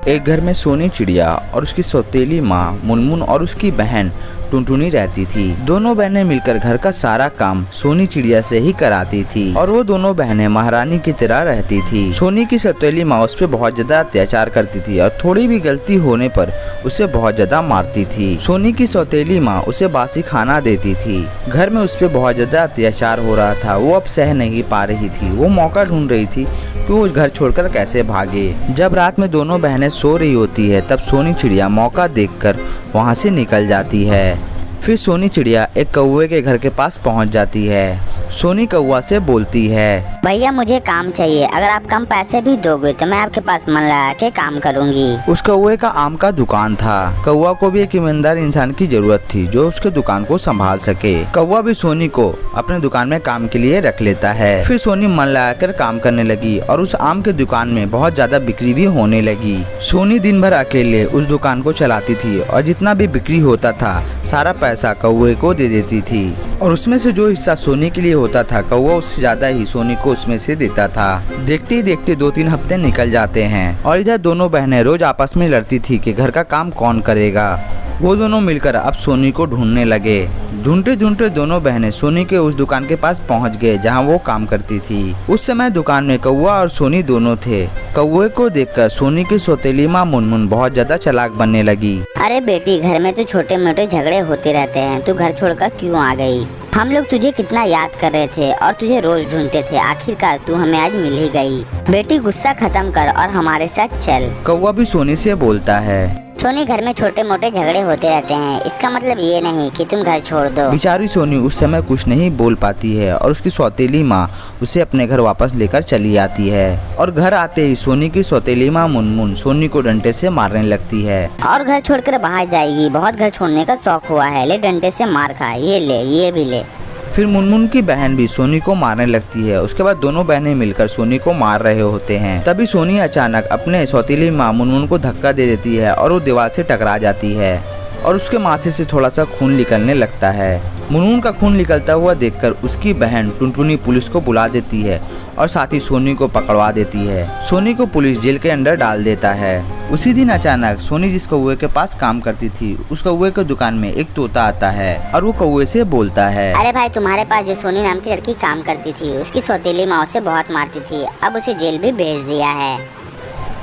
एक घर में सोनी चिड़िया और उसकी सौतेली माँ मुनमुन और उसकी बहन टुनटुनी रहती थी। दोनों बहनें मिलकर घर का सारा काम सोनी चिड़िया से ही कराती थी और वो दोनों बहनें महारानी की तरह रहती थी। सोनी की सौतेली माँ उस पर बहुत ज्यादा अत्याचार करती थी और थोड़ी भी गलती होने पर उसे बहुत ज्यादा मारती थी। सोनी की सौतेली माँ उसे बासी खाना देती थी। घर में उस पर बहुत ज्यादा अत्याचार हो रहा था। वो अब सह नहीं पा रही थी। वो मौका ढूंढ रही थी कि वो घर छोड़कर कैसे भागे। जब रात में दोनों बहनें सो रही होती है तब सोनी चिड़िया मौका देखकर वहाँ से निकल जाती है। फिर सोनी चिड़िया एक कौवे के घर के पास पहुँच जाती है। सोनी कौवा से बोलती है, भैया मुझे काम चाहिए, अगर आप कम पैसे भी दोगे तो मैं आपके पास मन लगा के काम करूंगी। उस कौवे का आम का दुकान था। कौवा को भी एक ईमानदार इंसान की जरूरत थी जो उसके दुकान को संभाल सके। कौवा भी सोनी को अपने दुकान में काम के लिए रख लेता है। फिर सोनी मन लगाकर काम करने लगी और उस आम के दुकान में बहुत ज्यादा बिक्री भी होने लगी। सोनी दिन भर अकेले उस दुकान को चलाती थी और जितना भी बिक्री होता था सारा पैसा कौवे को दे देती थी और उसमें से जो हिस्सा सोनी के लिए होता था कौवा उससे ज्यादा ही सोनी को उसमें से देता था। देखते ही देखते 2-3 हफ्ते निकल जाते हैं और इधर दोनों बहनें रोज आपस में लड़ती थी कि घर का काम कौन करेगा। वो दोनों मिलकर अब सोनी को ढूंढने लगे। ढूंढते ढूंढते दोनों बहनें सोनी के उस दुकान के पास पहुंच गए जहां वो काम करती थी। उस समय दुकान में कौवा और सोनी दोनों थे। कौवे को देखकर सोनी की सौतेली माँ मुनमुन बहुत ज्यादा चालाक बनने लगी। अरे बेटी, घर में तो छोटे मोटे झगड़े होते रहते हैं, तू घर छोड़कर क्यों आ गई? हम लोग तुझे कितना याद कर रहे थे और तुझे रोज ढूंढते थे, आखिरकार तू हमें आज मिल ही गई। बेटी गुस्सा खत्म कर और हमारे साथ चल। कौवा भी सोनी से बोलता है, सोनी घर में छोटे मोटे झगड़े होते रहते हैं, इसका मतलब ये नहीं कि तुम घर छोड़ दो। बेचारी सोनी उस समय कुछ नहीं बोल पाती है और उसकी सौतेली माँ उसे अपने घर वापस लेकर चली आती है और घर आते ही सोनी की सौतेली माँ मुनमुन सोनी को डंडे से मारने लगती है। और घर छोड़कर बाहर जाएगी, बहुत घर छोड़ने का शौक हुआ है, ले डंडे से मार खा, ये ले, ये भी ले। फिर मुनमुन की बहन भी सोनी को मारने लगती है। उसके बाद दोनों बहनें मिलकर सोनी को मार रहे होते हैं। तभी सोनी अचानक अपने सौतेली माँ मुनमुन को धक्का दे देती है और वो दीवार से टकरा जाती है और उसके माथे से थोड़ा सा खून निकलने लगता है। मुनमुन का खून निकलता हुआ देखकर उसकी बहन टुनटुनी पुलिस को बुला देती है और साथ ही सोनी को पकड़वा देती है। सोनी को पुलिस जेल के अंदर डाल देता है। उसी दिन अचानक सोनी जिस कौवे के पास काम करती थी उस कौवे के दुकान में एक तोता आता है और वो कौवे से बोलता है, अरे भाई, तुम्हारे पास जो सोनी नाम की लड़की काम करती थी उसकी सौतेली माँ उसे बहुत मारती थी, अब उसे जेल भी भेज दिया है।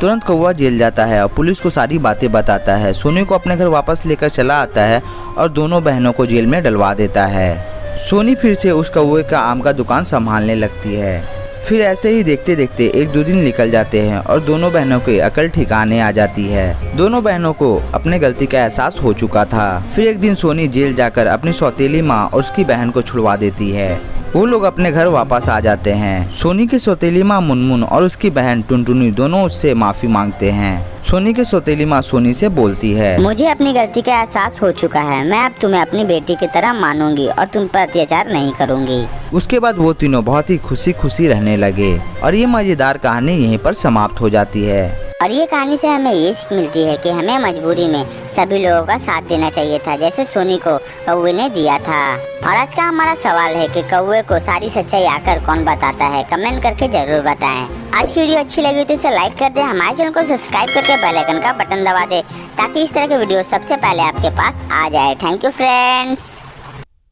तुरंत कौवा जेल जाता है और पुलिस को सारी बातें बताता है। सोनी को अपने घर वापस लेकर चला आता है और दोनों बहनों को जेल में डलवा देता है। सोनी फिर से उस कौवे का आम का दुकान संभालने लगती है। फिर ऐसे ही देखते देखते 1-2 दिन निकल जाते हैं और दोनों बहनों की अकल ठिकाने आ जाती है। दोनों बहनों को अपने गलती का एहसास हो चुका था। फिर एक दिन सोनी जेल जाकर अपनी सौतेली माँ और उसकी बहन को छुड़वा देती है। वो लोग अपने घर वापस आ जाते हैं। सोनी की सौतेली माँ मुनमुन और उसकी बहन टुनटुनी दोनों उससे माफी मांगते हैं। सोनी की सौतेली माँ सोनी से बोलती है, मुझे अपनी गलती का एहसास हो चुका है, मैं अब तुम्हें अपनी बेटी की तरह मानूंगी और तुम पर अत्याचार नहीं करूंगी। उसके बाद वो तीनों बहुत ही खुशी खुशी रहने लगे और ये मजेदार कहानी यहीं पर समाप्त हो जाती है। और ये कहानी से हमें ये सीख मिलती है कि हमें मजबूरी में सभी लोगों का साथ देना चाहिए था, जैसे सोनी को कौवे ने दिया था। और आज का हमारा सवाल है कि कौवे को सारी सच्चाई आकर कौन बताता है? कमेंट करके जरूर बताएं। आज की वीडियो अच्छी लगी तो इसे लाइक कर दें, हमारे चैनल को सब्सक्राइब करके बेल आइकन का बटन दबा दें ताकि इस तरह के वीडियो सबसे पहले आपके पास आ जाए। Thank you friends.